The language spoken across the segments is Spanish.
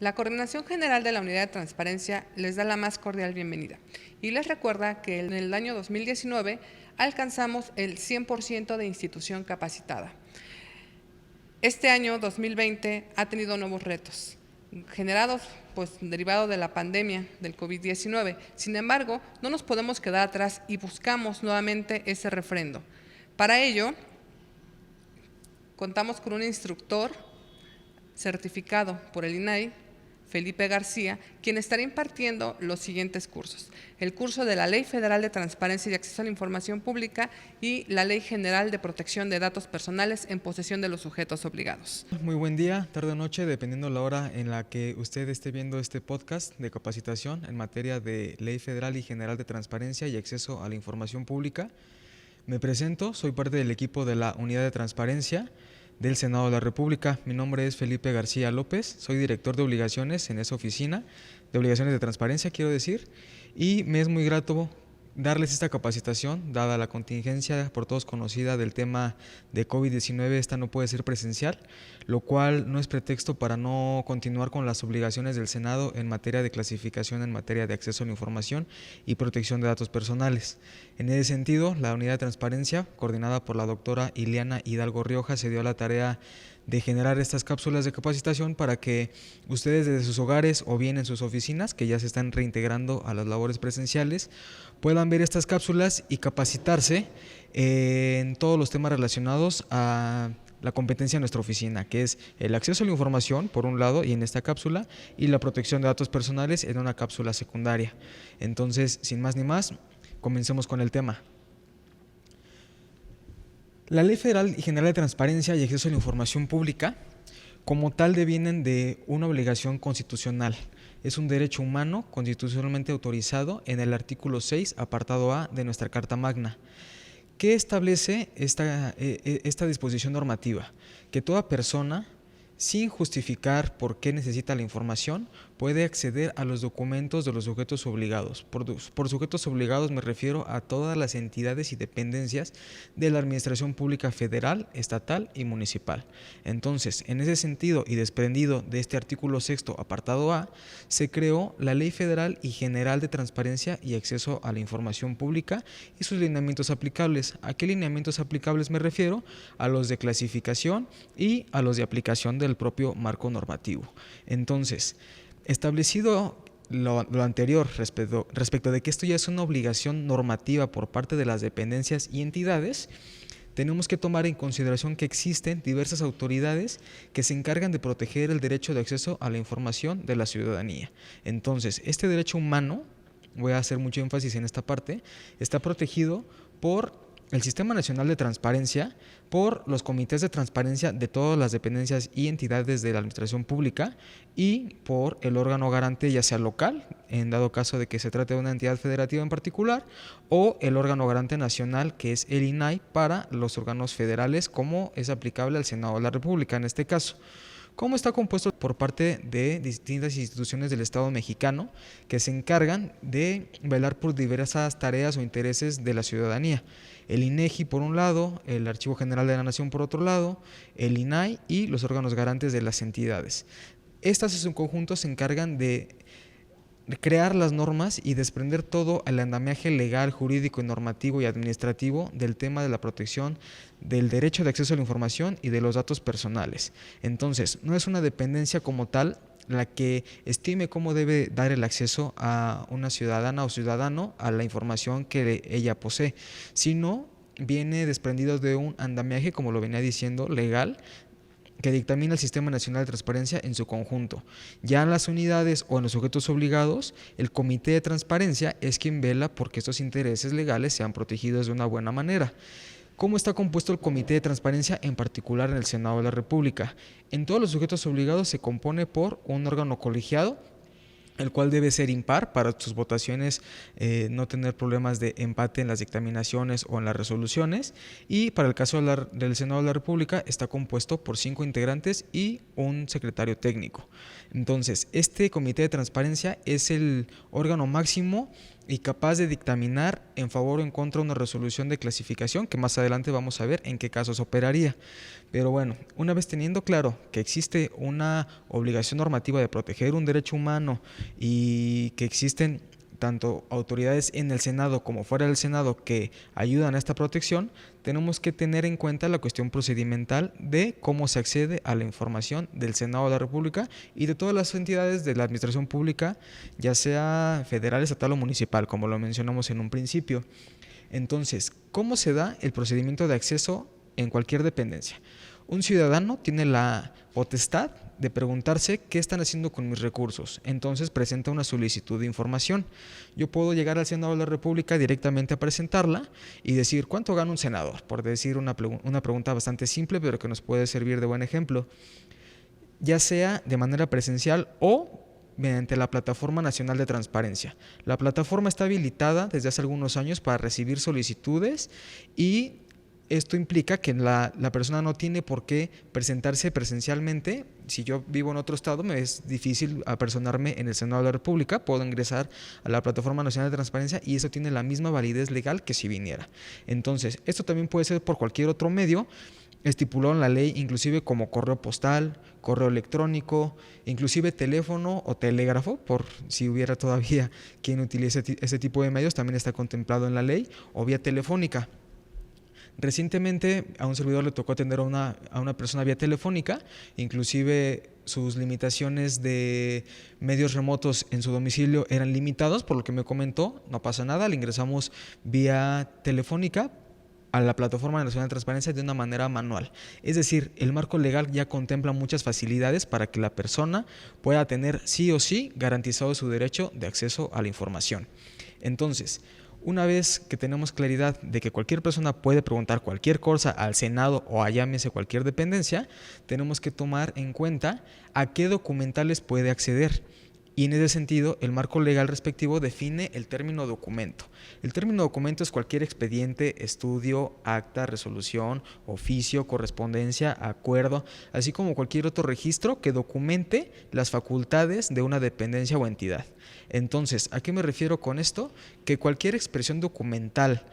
La Coordinación General de la Unidad de Transparencia les da la más cordial bienvenida y les recuerda que en el año 2019 alcanzamos el 100% de institución capacitada. Este año 2020 ha tenido nuevos retos generados derivado de la pandemia del COVID-19. Sin embargo, no nos podemos quedar atrás y buscamos nuevamente ese refrendo. Para ello, contamos con un instructor certificado por el INAI, Felipe García, quien estará impartiendo los siguientes cursos: el curso de la Ley Federal de Transparencia y Acceso a la Información Pública y la Ley General de Protección de Datos Personales en posesión de los sujetos obligados. Muy buen día, tarde o noche, dependiendo la hora en la que usted esté viendo este podcast de capacitación en materia de Ley Federal y General de Transparencia y Acceso a la Información Pública. Me presento, soy parte del equipo de la Unidad de Transparencia del Senado de la República. Mi nombre es Felipe García López, soy director de obligaciones en esa oficina, de obligaciones de transparencia quiero decir, y me es muy grato darles esta capacitación, dada la contingencia por todos conocida del tema de COVID-19. Esta no puede ser presencial, lo cual no es pretexto para no continuar con las obligaciones del Senado en materia de clasificación, en materia de acceso a la información y protección de datos personales. En ese sentido, la Unidad de Transparencia, coordinada por la doctora Ileana Hidalgo Rioja, se dio a la tarea de generar estas cápsulas de capacitación para que ustedes desde sus hogares o bien en sus oficinas, que ya se están reintegrando a las labores presenciales, puedan ver estas cápsulas y capacitarse en todos los temas relacionados a la competencia de nuestra oficina, que es el acceso a la información, por un lado, y en esta cápsula, y la protección de datos personales en una cápsula secundaria. Entonces, sin más ni más, comencemos con el tema. La Ley Federal y General de Transparencia y Acceso a la Información Pública, como tal, devienen de una obligación constitucional. Es un derecho humano constitucionalmente autorizado en el artículo 6, apartado A de nuestra Carta Magna. ¿Qué establece esta disposición normativa? Que toda persona, sin justificar por qué necesita la información, puede acceder a los documentos de los sujetos obligados. Por sujetos obligados me refiero a todas las entidades y dependencias de la Administración Pública Federal, Estatal y Municipal. Entonces, en ese sentido y desprendido de este artículo 6, apartado A, se creó la Ley Federal y General de Transparencia y Acceso a la Información Pública y sus lineamientos aplicables. ¿A qué lineamientos aplicables me refiero? A los de clasificación y a los de aplicación del propio marco normativo. Entonces, establecido lo anterior respecto de que esto ya es una obligación normativa por parte de las dependencias y entidades, tenemos que tomar en consideración que existen diversas autoridades que se encargan de proteger el derecho de acceso a la información de la ciudadanía. Entonces, este derecho humano, voy a hacer mucho énfasis en esta parte, está protegido por el Sistema Nacional de Transparencia, por los comités de transparencia de todas las dependencias y entidades de la administración pública y por el órgano garante, ya sea local, en dado caso de que se trate de una entidad federativa en particular, o el órgano garante nacional, que es el INAI, para los órganos federales, como es aplicable al Senado de la República en este caso. ¿Cómo está compuesto? Por parte de distintas instituciones del Estado mexicano que se encargan de velar por diversas tareas o intereses de la ciudadanía. El INEGI por un lado, el Archivo General de la Nación por otro lado, el INAI y los órganos garantes de las entidades. Estas en su conjunto se encargan de crear las normas y desprender todo el andamiaje legal, jurídico, normativo y administrativo del tema de la protección del derecho de acceso a la información y de los datos personales. Entonces, no es una dependencia como tal la que estime cómo debe dar el acceso a una ciudadana o ciudadano a la información que ella posee, sino viene desprendido de un andamiaje, como lo venía diciendo, legal, que dictamina el Sistema Nacional de Transparencia en su conjunto. Ya en las unidades o en los sujetos obligados, el Comité de Transparencia es quien vela porque estos intereses legales sean protegidos de una buena manera. ¿Cómo está compuesto el Comité de Transparencia, en particular en el Senado de la República? En todos los sujetos obligados se compone por un órgano colegiado, el cual debe ser impar para sus votaciones, no tener problemas de empate en las dictaminaciones o en las resoluciones, y para el caso del Senado de la República está compuesto por 5 integrantes y un secretario técnico. Entonces, este Comité de Transparencia es el órgano máximo y capaz de dictaminar en favor o en contra una resolución de clasificación, que más adelante vamos a ver en qué casos operaría. Pero bueno, una vez teniendo claro que existe una obligación normativa de proteger un derecho humano y que existen tanto autoridades en el Senado como fuera del Senado que ayudan a esta protección, tenemos que tener en cuenta la cuestión procedimental de cómo se accede a la información del Senado de la República y de todas las entidades de la administración pública, ya sea federal, estatal o municipal, como lo mencionamos en un principio. Entonces, ¿cómo se da el procedimiento de acceso en cualquier dependencia? Un ciudadano tiene la potestad de preguntarse qué están haciendo con mis recursos. Entonces presenta una solicitud de información. Yo puedo llegar al Senado de la República directamente a presentarla y decir cuánto gana un senador, por decir una pregunta bastante simple, pero que nos puede servir de buen ejemplo, ya sea de manera presencial o mediante la Plataforma Nacional de Transparencia. La plataforma está habilitada desde hace algunos años para recibir solicitudes y esto implica que la persona no tiene por qué presentarse presencialmente. Si yo vivo en otro estado, me es difícil apersonarme en el Senado de la República, puedo ingresar a la Plataforma Nacional de Transparencia y eso tiene la misma validez legal que si viniera. Entonces, esto también puede ser por cualquier otro medio estipulado en la ley, inclusive como correo postal, correo electrónico, inclusive teléfono o telégrafo, por si hubiera todavía quien utilice ese tipo de medios, también está contemplado en la ley, o vía telefónica. Recientemente a un servidor le tocó atender a una persona vía telefónica, inclusive sus limitaciones de medios remotos en su domicilio eran limitados, por lo que me comentó, no pasa nada, le ingresamos vía telefónica a la Plataforma Nacional de Transparencia de una manera manual. Es decir, el marco legal ya contempla muchas facilidades para que la persona pueda tener sí o sí garantizado su derecho de acceso a la información. Entonces, una vez que tenemos claridad de que cualquier persona puede preguntar cualquier cosa al Senado o a llámese cualquier dependencia, tenemos que tomar en cuenta a qué documentales puede acceder. Y en ese sentido, el marco legal respectivo define el término documento. El término documento es cualquier expediente, estudio, acta, resolución, oficio, correspondencia, acuerdo, así como cualquier otro registro que documente las facultades de una dependencia o entidad. Entonces, ¿a qué me refiero con esto? Que cualquier expresión documental,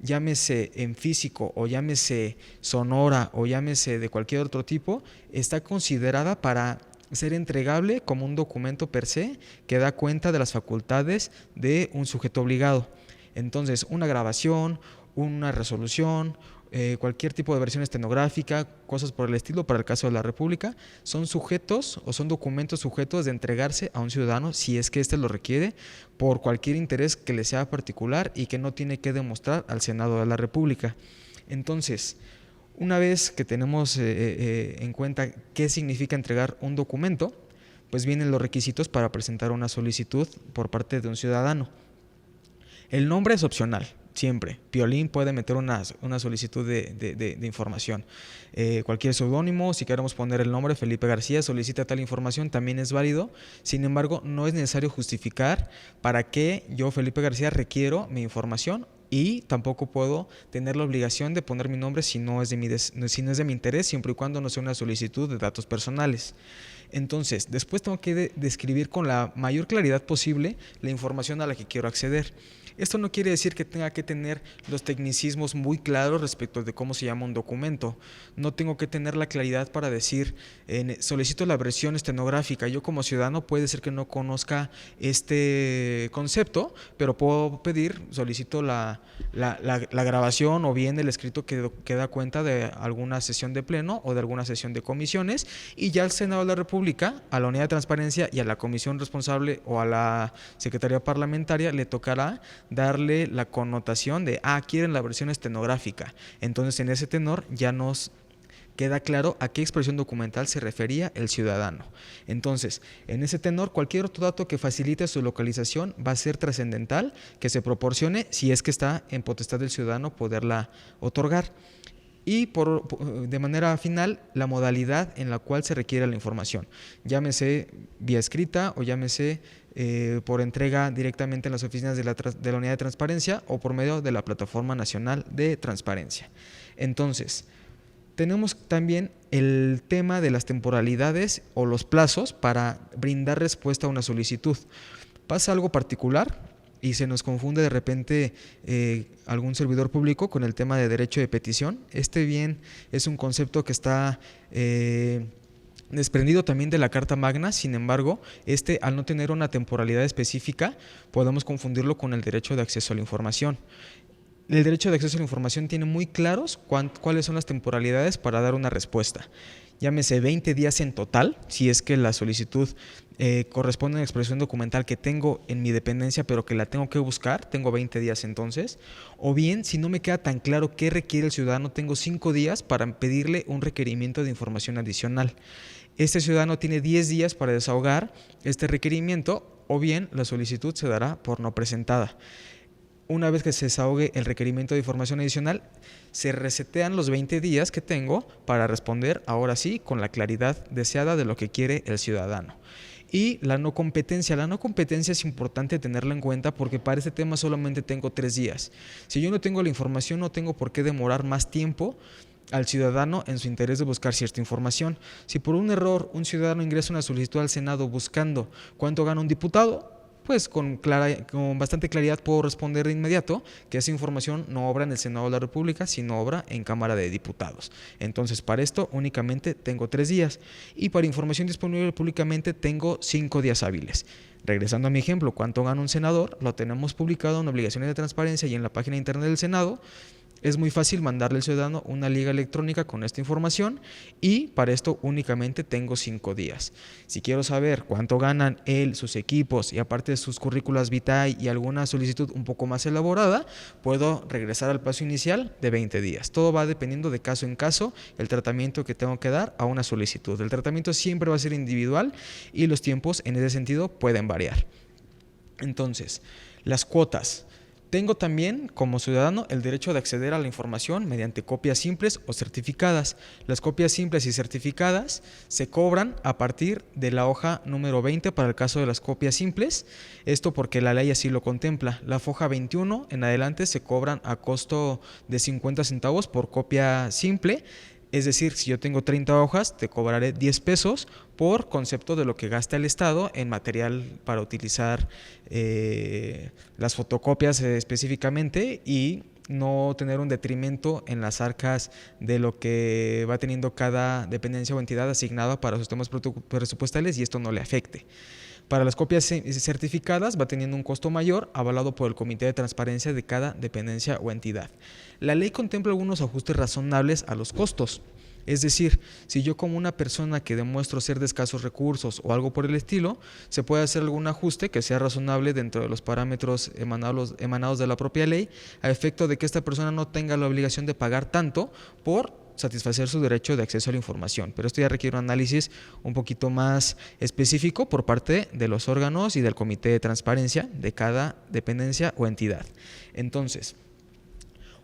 llámese en físico o llámese sonora o llámese de cualquier otro tipo, está considerada para ser entregable como un documento per se que da cuenta de las facultades de un sujeto obligado. Entonces, una grabación, una resolución, cualquier tipo de versión estenográfica, cosas por el estilo, para el caso de la República, son sujetos o son documentos sujetos de entregarse a un ciudadano si es que éste lo requiere por cualquier interés que le sea particular y que no tiene que demostrar al Senado de la República. Entonces, una vez que tenemos en cuenta qué significa entregar un documento, pues vienen los requisitos para presentar una solicitud por parte de un ciudadano. El nombre es opcional, siempre. Piolín puede meter una solicitud de información. Cualquier seudónimo, si queremos poner el nombre Felipe García, solicita tal información, también es válido. Sin embargo, no es necesario justificar para qué yo, Felipe García, requiero mi información. Y tampoco puedo tener la obligación de poner mi nombre si no es de mi interés, siempre y cuando no sea una solicitud de datos personales. Entonces, después tengo que describir con la mayor claridad posible la información a la que quiero acceder. Esto no quiere decir que tenga que tener los tecnicismos muy claros respecto de cómo se llama un documento. No tengo que tener la claridad para decir, solicito la versión estenográfica. Yo como ciudadano puede ser que no conozca este concepto, pero puedo pedir, solicito la grabación o bien el escrito que da cuenta de alguna sesión de pleno o de alguna sesión de comisiones, y ya al Senado de la República, a la Unidad de Transparencia y a la comisión responsable o a la Secretaría Parlamentaria le tocará darle la connotación de, quieren la versión estenográfica. Entonces, en ese tenor ya nos queda claro a qué expresión documental se refería el ciudadano. Entonces, en ese tenor, cualquier otro dato que facilite su localización va a ser trascendental que se proporcione si es que está en potestad del ciudadano poderla otorgar. Y de manera final, la modalidad en la cual se requiere la información, llámese vía escrita o llámese por entrega directamente en las oficinas de la Unidad de Transparencia o por medio de la Plataforma Nacional de Transparencia. Entonces, tenemos también el tema de las temporalidades o los plazos para brindar respuesta a una solicitud. Pasa algo particular y se nos confunde de repente algún servidor público con el tema de derecho de petición. Este bien es un concepto que está desprendido también de la Carta Magna. Sin embargo, al no tener una temporalidad específica, podemos confundirlo con el derecho de acceso a la información. El derecho de acceso a la información tiene muy claros cuáles son las temporalidades para dar una respuesta. Llámese 20 días en total, si es que la solicitud corresponde a una expresión documental que tengo en mi dependencia, pero que la tengo que buscar, tengo 20 días entonces. O bien, si no me queda tan claro qué requiere el ciudadano, tengo 5 días para pedirle un requerimiento de información adicional. Este ciudadano tiene 10 días para desahogar este requerimiento, o bien la solicitud se dará por no presentada. Una vez que se desahogue el requerimiento de información adicional, se resetean los 20 días que tengo para responder, ahora sí, con la claridad deseada de lo que quiere el ciudadano. Y la no competencia. La no competencia es importante tenerla en cuenta porque para este tema solamente tengo 3 días. Si yo no tengo la información, no tengo por qué demorar más tiempo al ciudadano en su interés de buscar cierta información. Si por un error un ciudadano ingresa una solicitud al Senado buscando cuánto gana un diputado, pues con bastante claridad puedo responder de inmediato que esa información no obra en el Senado de la República, sino obra en Cámara de Diputados. Entonces, para esto únicamente tengo 3 días y para información disponible públicamente tengo 5 días hábiles. Regresando a mi ejemplo, ¿cuánto gana un senador? Lo tenemos publicado en Obligaciones de Transparencia y en la página internet del Senado. Es muy fácil mandarle al ciudadano una liga electrónica con esta información y para esto únicamente tengo 5 días. Si quiero saber cuánto ganan él, sus equipos y aparte de sus currículas vitae y alguna solicitud un poco más elaborada, puedo regresar al paso inicial de 20 días. Todo va dependiendo de caso en caso el tratamiento que tengo que dar a una solicitud. El tratamiento siempre va a ser individual y los tiempos en ese sentido pueden variar. Entonces, las cuotas. Tengo también, como ciudadano, el derecho de acceder a la información mediante copias simples o certificadas. Las copias simples y certificadas se cobran a partir de la hoja número 20 para el caso de las copias simples. Esto porque la ley así lo contempla. La hoja 21 en adelante se cobran a costo de 50 centavos por copia simple. Es decir, si yo tengo 30 hojas, te cobraré 10 pesos por concepto de lo que gasta el Estado en material para utilizar las fotocopias específicamente y no tener un detrimento en las arcas de lo que va teniendo cada dependencia o entidad asignada para sus temas presupuestales y esto no le afecte. Para las copias certificadas va teniendo un costo mayor avalado por el Comité de Transparencia de cada dependencia o entidad. La ley contempla algunos ajustes razonables a los costos. Es decir, si yo como una persona que demuestro ser de escasos recursos o algo por el estilo, se puede hacer algún ajuste que sea razonable dentro de los parámetros emanados de la propia ley, a efecto de que esta persona no tenga la obligación de pagar tanto por satisfacer su derecho de acceso a la información. Pero esto ya requiere un análisis un poquito más específico por parte de los órganos y del Comité de Transparencia de cada dependencia o entidad. Entonces,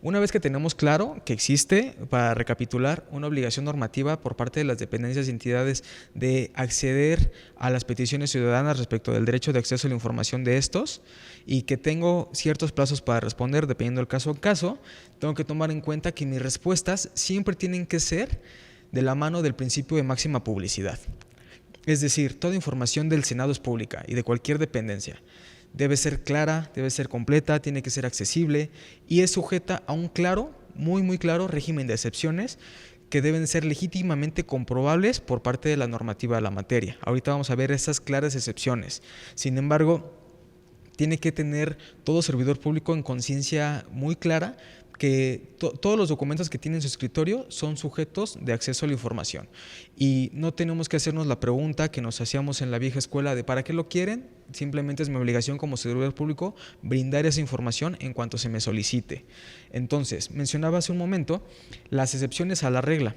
una vez que tenemos claro que existe, para recapitular, una obligación normativa por parte de las dependencias y entidades de acceder a las peticiones ciudadanas respecto del derecho de acceso a la información de estos y que tengo ciertos plazos para responder dependiendo del caso en caso, tengo que tomar en cuenta que mis respuestas siempre tienen que ser de la mano del principio de máxima publicidad. Es decir, toda información del Senado es pública y de cualquier dependencia. Debe ser clara, debe ser completa, tiene que ser accesible y es sujeta a un claro, muy claro régimen de excepciones que deben ser legítimamente comprobables por parte de la normativa de la materia. Ahorita vamos a ver esas claras excepciones. Sin embargo, tiene que tener todo servidor público en conciencia muy clara que todos los documentos que tiene en su escritorio son sujetos de acceso a la información y no tenemos que hacernos la pregunta que nos hacíamos en la vieja escuela de ¿para qué lo quieren? Simplemente es mi obligación como servidor público brindar esa información en cuanto se me solicite. Entonces, mencionaba hace un momento las excepciones a la regla.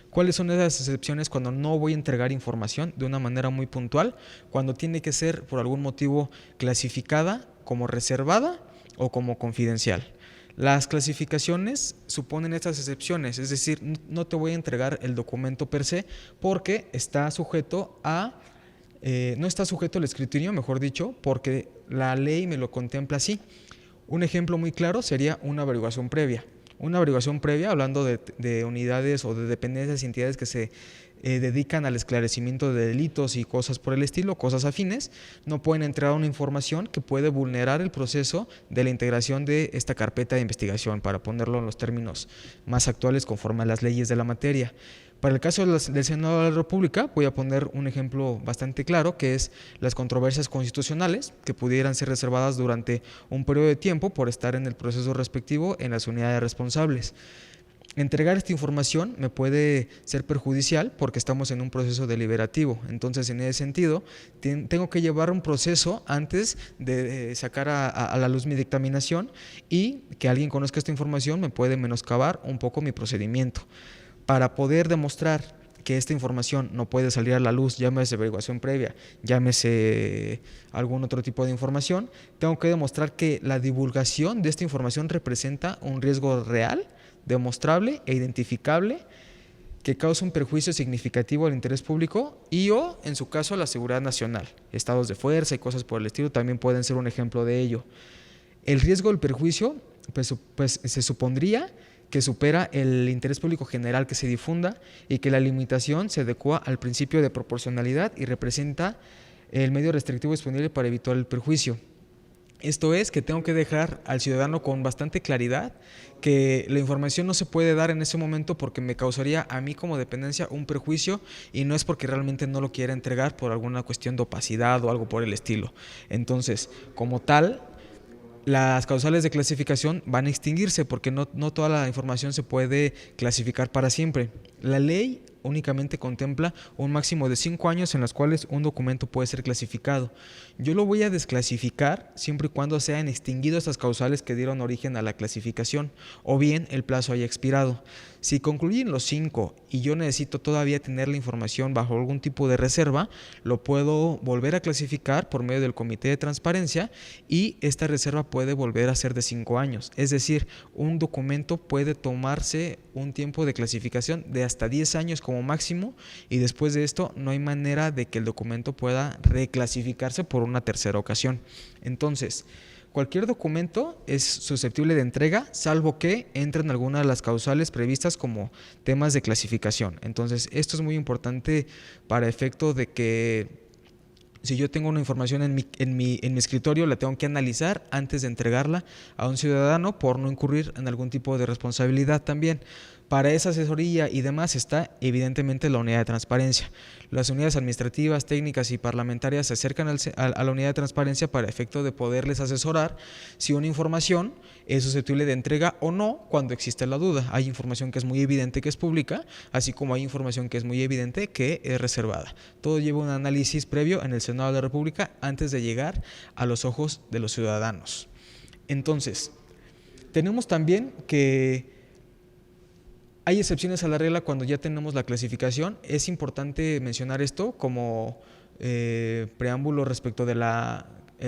¿Cuáles son esas excepciones cuando no voy a entregar información de una manera muy puntual? Cuando tiene que ser por algún motivo clasificada como reservada o como confidencial. Las clasificaciones suponen estas excepciones, es decir, no te voy a entregar el documento per se porque está sujeto a, no está sujeto al escrutinio, mejor dicho, porque la ley me lo contempla así. Un ejemplo muy claro sería una averiguación previa. Una averiguación previa, hablando de unidades o de dependencias y entidades que se dedican al esclarecimiento de delitos y cosas por el estilo, cosas afines, no pueden entregar una información que puede vulnerar el proceso de la integración de esta carpeta de investigación, para ponerlo en los términos más actuales conforme a las leyes de la materia. Para el caso del Senado de la República, voy a poner un ejemplo bastante claro, que es las controversias constitucionales que pudieran ser reservadas durante un periodo de tiempo por estar en el proceso respectivo en las unidades responsables. Entregar esta información me puede ser perjudicial porque estamos en un proceso deliberativo. Entonces, en ese sentido, tengo que llevar un proceso antes de sacar a la luz mi dictaminación, y que alguien conozca esta información me puede menoscabar un poco mi procedimiento. Para poder demostrar que esta información no puede salir a la luz, llámese averiguación previa, llámese algún otro tipo de información, tengo que demostrar que la divulgación de esta información representa un riesgo real, demostrable e identificable, que causa un perjuicio significativo al interés público y o, en su caso, a la seguridad nacional. Estados de fuerza y cosas por el estilo también pueden ser un ejemplo de ello. El riesgo del perjuicio pues se supondría que supera el interés público general que se difunda, y que la limitación se adecua al principio de proporcionalidad y representa el medio restrictivo disponible para evitar el perjuicio. Esto es, que tengo que dejar al ciudadano con bastante claridad que la información no se puede dar en ese momento porque me causaría a mí como dependencia un perjuicio, y no es porque realmente no lo quiera entregar por alguna cuestión de opacidad o algo por el estilo. Entonces, como tal, las causales de clasificación van a extinguirse porque no toda la información se puede clasificar para siempre. La ley únicamente contempla un máximo de 5 años en los cuales un documento puede ser clasificado. Yo lo voy a desclasificar siempre y cuando se hayan extinguido estas causales que dieron origen a la clasificación, o bien el plazo haya expirado. Si concluyen los 5 y yo necesito todavía tener la información bajo algún tipo de reserva, lo puedo volver a clasificar por medio del Comité de Transparencia, y esta reserva puede volver a ser de 5 años. Es decir, un documento puede tomarse un tiempo de clasificación de hasta 10 años como máximo, y después de esto no hay manera de que el documento pueda reclasificarse por una tercera ocasión. Entonces, cualquier documento es susceptible de entrega, salvo que entre en alguna de las causales previstas como temas de clasificación. Entonces, esto es muy importante para efecto de que si yo tengo una información en mi escritorio, la tengo que analizar antes de entregarla a un ciudadano, por no incurrir en algún tipo de responsabilidad también. Para esa asesoría y demás está evidentemente la unidad de transparencia. Las unidades administrativas, técnicas y parlamentarias se acercan a la unidad de transparencia para efecto de poderles asesorar si una información es susceptible de entrega o no cuando existe la duda. Hay información que es muy evidente que es pública, así como hay información que es muy evidente que es reservada. Todo lleva un análisis previo en el Senado de la República antes de llegar a los ojos de los ciudadanos. Entonces, tenemos también que hay excepciones a la regla cuando ya tenemos la clasificación. Es importante mencionar esto como preámbulo respecto de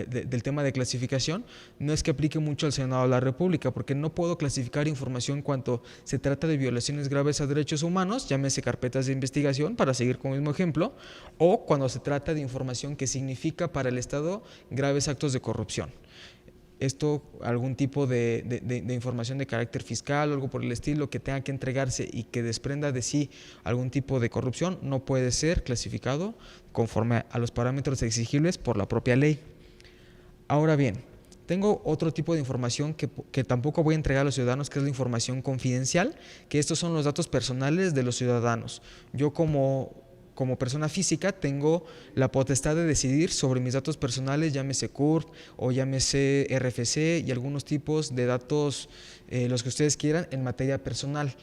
del tema de clasificación. No es que aplique mucho al Senado de la República, porque no puedo clasificar información cuando se trata de violaciones graves a derechos humanos, llámese carpetas de investigación, para seguir con el mismo ejemplo, o cuando se trata de información que significa para el Estado graves actos de corrupción. Esto, algún tipo de información de carácter fiscal o algo por el estilo que tenga que entregarse y que desprenda de sí algún tipo de corrupción, no puede ser clasificado conforme a los parámetros exigibles por la propia ley. Ahora bien, tengo otro tipo de información que tampoco voy a entregar a los ciudadanos, que es la información confidencial, que estos son los datos personales de los ciudadanos. Yo como persona física tengo la potestad de decidir sobre mis datos personales, llámese CURP o llámese RFC y algunos tipos de datos, los que ustedes quieran, en materia personal.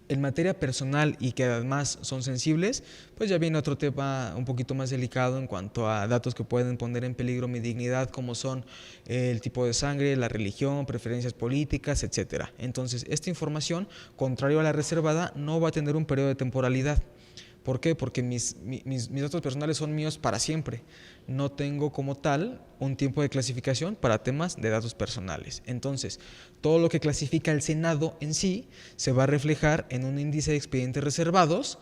En materia personal y que además son sensibles, pues ya viene otro tema un poquito más delicado en cuanto a datos que pueden poner en peligro mi dignidad, como son el tipo de sangre, la religión, preferencias políticas, etcétera. Entonces, esta información, contrario a la reservada, no va a tener un periodo de temporalidad. ¿Por qué? Porque mis datos personales son míos para siempre. No tengo como tal un tiempo de clasificación para temas de datos personales. Entonces, todo lo que clasifica el Senado en sí se va a reflejar en un índice de expedientes reservados,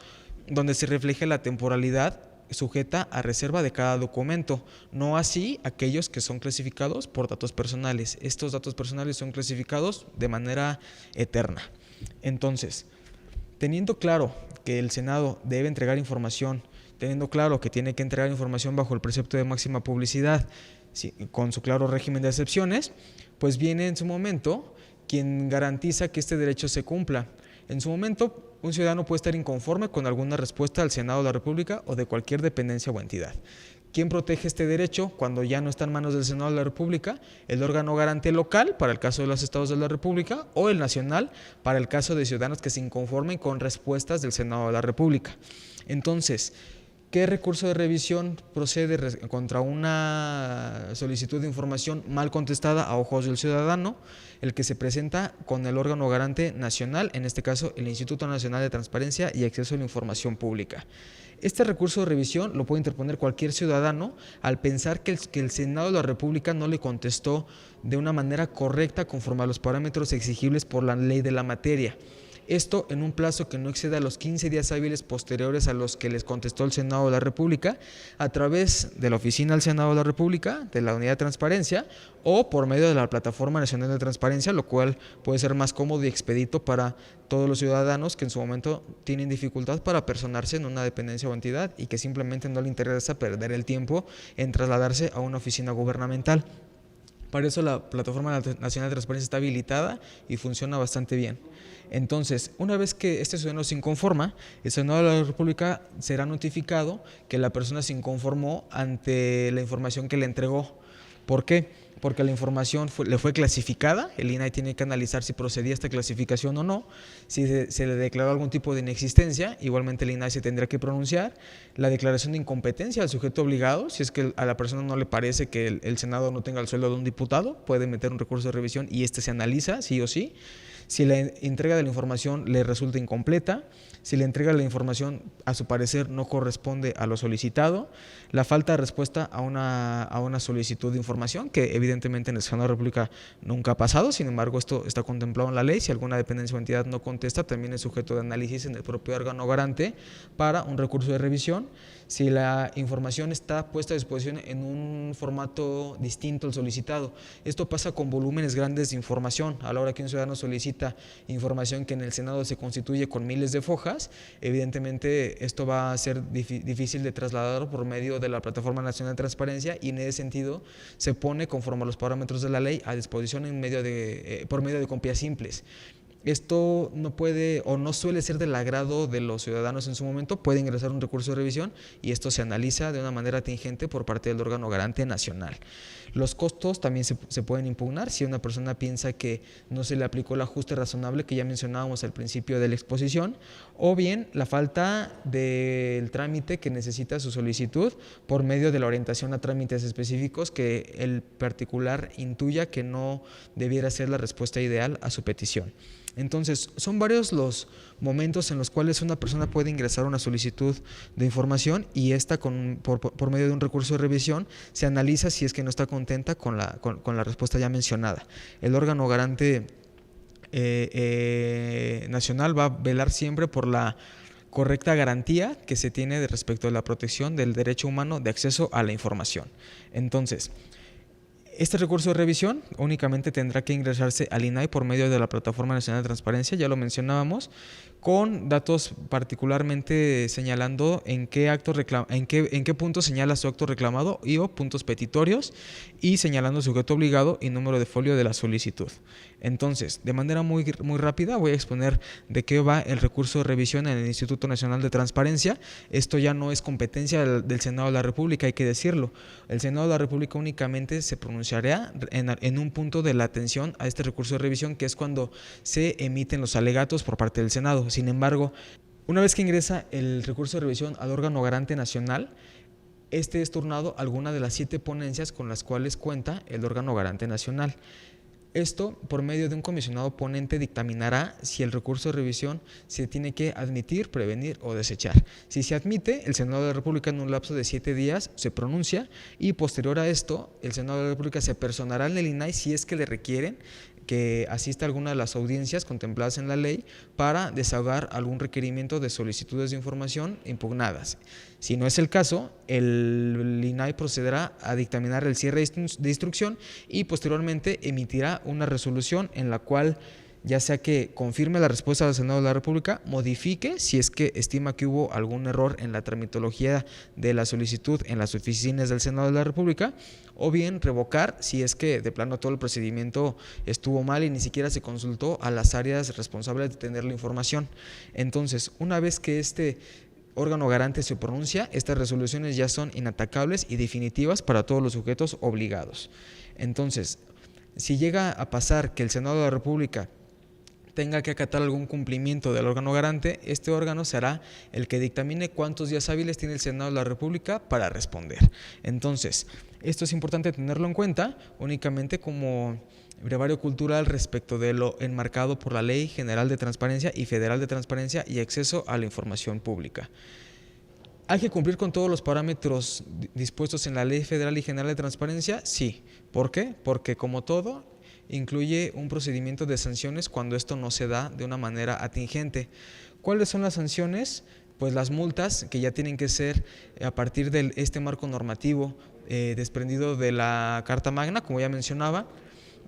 donde se refleja la temporalidad sujeta a reserva de cada documento, no así aquellos que son clasificados por datos personales. Estos datos personales son clasificados de manera eterna. Entonces, Teniendo claro que el Senado debe entregar información, teniendo claro que tiene que entregar información bajo el precepto de máxima publicidad, sí, con su claro régimen de excepciones, pues viene en su momento quien garantiza que este derecho se cumpla. En su momento, un ciudadano puede estar inconforme con alguna respuesta del Senado de la República o de cualquier dependencia o entidad. ¿Quién protege este derecho cuando ya no está en manos del Senado de la República? El órgano garante local, para el caso de los estados de la República, o el nacional, para el caso de ciudadanos que se inconformen con respuestas del Senado de la República. Entonces, ¿qué recurso de revisión procede contra una solicitud de información mal contestada a ojos del ciudadano? El que se presenta con el órgano garante nacional, en este caso el Instituto Nacional de Transparencia y Acceso a la Información Pública. Este recurso de revisión lo puede interponer cualquier ciudadano al pensar que el Senado de la República no le contestó de una manera correcta conforme a los parámetros exigibles por la ley de la materia. Esto en un plazo que no exceda los 15 días hábiles posteriores a los que les contestó el Senado de la República, a través de la Oficina del Senado de la República, de la Unidad de Transparencia, o por medio de la Plataforma Nacional de Transparencia, lo cual puede ser más cómodo y expedito para todos los ciudadanos que en su momento tienen dificultad para personarse en una dependencia o entidad y que simplemente no le interesa perder el tiempo en trasladarse a una oficina gubernamental. Para eso la Plataforma Nacional de Transparencia está habilitada y funciona bastante bien. Entonces, una vez que este ciudadano se inconforma, el Senado de la República será notificado que la persona se inconformó ante la información que le entregó. ¿Por qué? Porque la información le fue clasificada, el INAI tiene que analizar si procedía esta clasificación o no, si se le declaró algún tipo de inexistencia, igualmente el INAI se tendrá que pronunciar, la declaración de incompetencia al sujeto obligado, si es que a la persona no le parece que el Senado no tenga el sueldo de un diputado, puede meter un recurso de revisión y este se analiza, sí o sí. Si la entrega de la información le resulta incompleta, si la entrega de la información a su parecer no corresponde a lo solicitado, la falta de respuesta a una solicitud de información, que evidentemente en el Senado de la República nunca ha pasado, sin embargo esto está contemplado en la ley, si alguna dependencia o entidad no contesta, también es sujeto de análisis en el propio órgano garante para un recurso de revisión. Si la información está puesta a disposición en un formato distinto al solicitado, esto pasa con volúmenes grandes de información. A la hora que un ciudadano solicita información que en el Senado se constituye con miles de fojas, evidentemente esto va a ser difícil de trasladar por medio de la Plataforma Nacional de Transparencia y en ese sentido se pone conforme a los parámetros de la ley a disposición por medio de copias simples. Esto no puede o no suele ser del agrado de los ciudadanos en su momento, puede ingresar un recurso de revisión y esto se analiza de una manera tingente por parte del órgano garante nacional. Los costos también se pueden impugnar si una persona piensa que no se le aplicó el ajuste razonable que ya mencionábamos al principio de la exposición, o bien la falta del trámite que necesita su solicitud por medio de la orientación a trámites específicos que el particular intuya que no debiera ser la respuesta ideal a su petición. Entonces, son varios los momentos en los cuales una persona puede ingresar una solicitud de información y esta por medio de un recurso de revisión se analiza si es que no está contenta con la respuesta ya mencionada. El órgano garante nacional va a velar siempre por la correcta garantía que se tiene respecto a la protección del derecho humano de acceso a la información. Entonces, este recurso de revisión únicamente tendrá que ingresarse al INAI por medio de la Plataforma Nacional de Transparencia, ya lo mencionábamos, con datos particularmente señalando en qué punto señala su acto reclamado y o puntos petitorios y señalando sujeto obligado y número de folio de la solicitud. Entonces, de manera muy rápida voy a exponer de qué va el recurso de revisión en el Instituto Nacional de Transparencia. Esto ya no es competencia del Senado de la República, hay que decirlo. El Senado de la República únicamente se pronunciará en un punto de la atención a este recurso de revisión, que es cuando se emiten los alegatos por parte del Senado. Sin embargo, una vez que ingresa el recurso de revisión al órgano garante nacional, este es turnado a alguna de las 7 ponencias con las cuales cuenta el órgano garante nacional. Esto, por medio de un comisionado ponente, dictaminará si el recurso de revisión se tiene que admitir, prevenir o desechar. Si se admite, el Senado de la República en un lapso de 7 días se pronuncia y posterior a esto, el Senado de la República se personará en el INAI si es que le requieren que asista a alguna de las audiencias contempladas en la ley para desahogar algún requerimiento de solicitudes de información impugnadas. Si no es el caso, el INAI procederá a dictaminar el cierre de instrucción y posteriormente emitirá una resolución en la cual ya sea que confirme la respuesta del Senado de la República, modifique si es que estima que hubo algún error en la tramitología de la solicitud en las oficinas del Senado de la República, o bien revocar si es que de plano todo el procedimiento estuvo mal y ni siquiera se consultó a las áreas responsables de tener la información. Entonces, una vez que este órgano garante se pronuncia, estas resoluciones ya son inatacables y definitivas para todos los sujetos obligados. Entonces, si llega a pasar que el Senado de la República tenga que acatar algún cumplimiento del órgano garante, este órgano será el que dictamine cuántos días hábiles tiene el Senado de la República para responder. Entonces, esto es importante tenerlo en cuenta únicamente como brevario cultural respecto de lo enmarcado por la Ley General de Transparencia y Federal de Transparencia y Acceso a la Información Pública. ¿Hay que cumplir con todos los parámetros dispuestos en la Ley Federal y General de Transparencia? Sí. ¿Por qué? Porque como todo, incluye un procedimiento de sanciones cuando esto no se da de una manera atingente. ¿Cuáles son las sanciones? Pues las multas que ya tienen que ser a partir de este marco normativo desprendido de la Carta Magna, como ya mencionaba,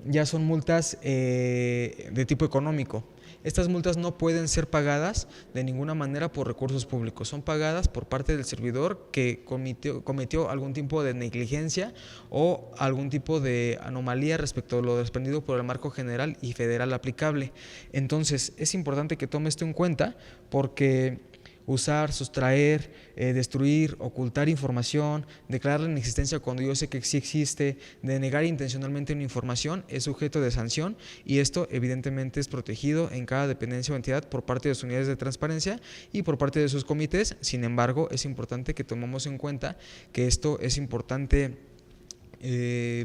ya son multas de tipo económico. Estas multas no pueden ser pagadas de ninguna manera por recursos públicos, son pagadas por parte del servidor que cometió algún tipo de negligencia o algún tipo de anomalía respecto a lo desprendido por el marco general y federal aplicable. Entonces, es importante que tome esto en cuenta porque usar, sustraer, destruir, ocultar información, declarar la inexistencia cuando yo sé que sí existe, denegar intencionalmente una información es sujeto de sanción y esto evidentemente es protegido en cada dependencia o entidad por parte de sus unidades de transparencia y por parte de sus comités. Sin embargo, es importante que tomemos en cuenta que esto es importante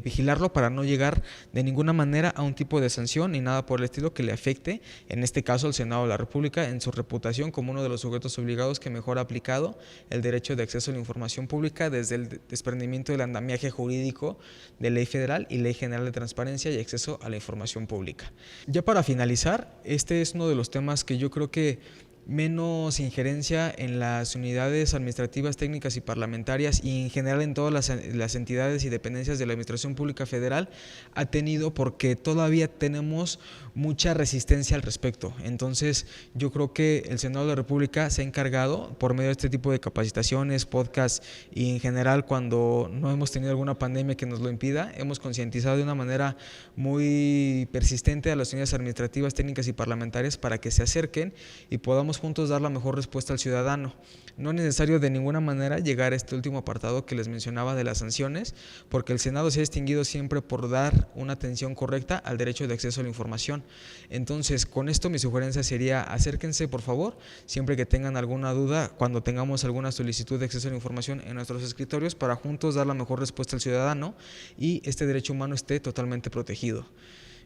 vigilarlo para no llegar de ninguna manera a un tipo de sanción ni nada por el estilo que le afecte, en este caso al Senado de la República, en su reputación como uno de los sujetos obligados que mejor ha aplicado el derecho de acceso a la información pública desde el desprendimiento del andamiaje jurídico de Ley Federal y Ley General de Transparencia y Acceso a la Información Pública. Ya para finalizar, este es uno de los temas que yo creo que menos injerencia en las unidades administrativas, técnicas y parlamentarias y en general en todas las entidades y dependencias de la Administración Pública Federal ha tenido porque todavía tenemos mucha resistencia al respecto. Entonces yo creo que el Senado de la República se ha encargado por medio de este tipo de capacitaciones, podcasts y en general cuando no hemos tenido alguna pandemia que nos lo impida, hemos concientizado de una manera muy persistente a las unidades administrativas, técnicas y parlamentarias para que se acerquen y podamos juntos dar la mejor respuesta al ciudadano. No es necesario de ninguna manera llegar a este último apartado que les mencionaba de las sanciones, porque el Senado se ha distinguido siempre por dar una atención correcta al derecho de acceso a la información. Entonces, con esto mi sugerencia sería acérquense por favor, siempre que tengan alguna duda, cuando tengamos alguna solicitud de acceso a la información en nuestros escritorios, para juntos dar la mejor respuesta al ciudadano y este derecho humano esté totalmente protegido.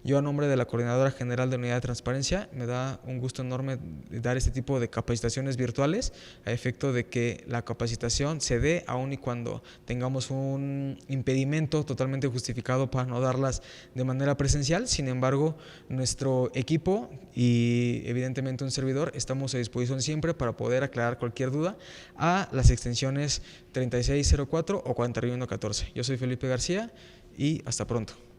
Yo a nombre de la Coordinadora General de Unidad de Transparencia me da un gusto enorme dar este tipo de capacitaciones virtuales a efecto de que la capacitación se dé aun y cuando tengamos un impedimento totalmente justificado para no darlas de manera presencial. Sin embargo, nuestro equipo y evidentemente un servidor estamos a disposición siempre para poder aclarar cualquier duda a las extensiones 3604 o 4114. Yo soy Felipe García y hasta pronto.